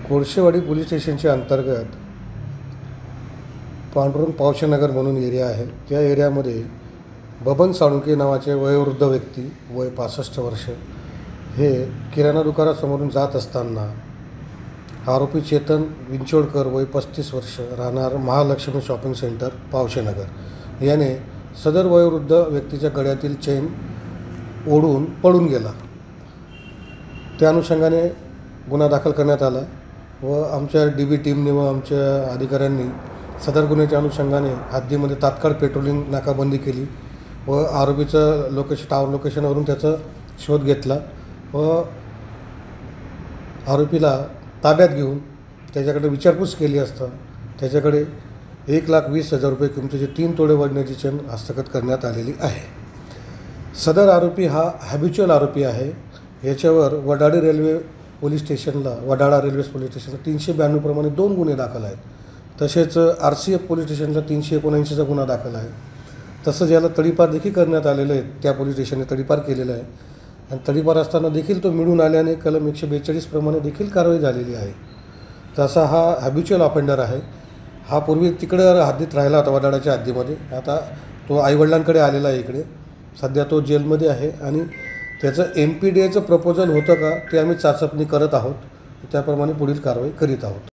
Kolshewadi police स्टेशनच्या अंतर्गत पांडुरंग पावशेनगर म्हणून एरिया आहे. त्या एरियामध्ये बबन साळुंके नावाचे वयोवृद्ध व्यक्ती वय 65 वर्ष हे किराणा दुकानासमोरून जात असताना आरोपी चेतन विंचोडकर वय 35 वर्ष राहणार महालक्ष्मी शॉपिंग सेंटर पावशेनगर याने सदर वयोवृद्ध व्यक्तीच्या गळ्यातील चेन ओढून पळून गेला. त्या अनुषंगाने गुन्हा दाखल करण्यात आला व आमच्या DB टीमने व आमच्या अधिकाऱ्यांनी सदर गुन्ह्याच्या अनुषंगाने हद्दीमध्ये तात्काळ पेट्रोलिंग नाकाबंदी केली व आरोपीचं टावर लोकेशनवरून त्याचा शोध घेतला व आरोपीला ताब्यात घेऊन त्याच्याकडे विचारपूस केली असता त्याच्याकडे 1,20,000 रुपये किमतीचे 3 तोळे वजनाची चेन हस्तगत करण्यात आलेली आहे. सदर आरोपी हा हॅबिच्युअल आरोपी आहे. याच्यावर वडाळा रेल्वे पोलीस स्टेशनला 392 प्रमाणे 2 गुन्हे दाखल आहेत. तसेच RCF पोलीस स्टेशनला 379चा गुन्हा दाखल आहे. तसंच याला तडीपार देखील करण्यात आलेलं आहे. त्या पोलीस स्टेशनने तडीपार केलेलं आहे आणि तडीपार असताना देखील तो मिळून आल्याने कलम 142 प्रमाणे देखील कारवाई झालेली आहे. तसा हा हॅबिच्युअल ऑफेंडर आहे. हा पूर्वी तिकडं हद्दीत राहिला होता वडाळ्याच्या हद्दीमध्ये. आता तो आईवडिलांकडे आलेला आहे इकडे. सध्या तो जेलमध्ये आहे आणि त्याचं MPDAचं प्रपोजल होतं का ते आम्ही चाचपणी करत आहोत. त्याप्रमाणे पुढील कारवाई करीत आहोत.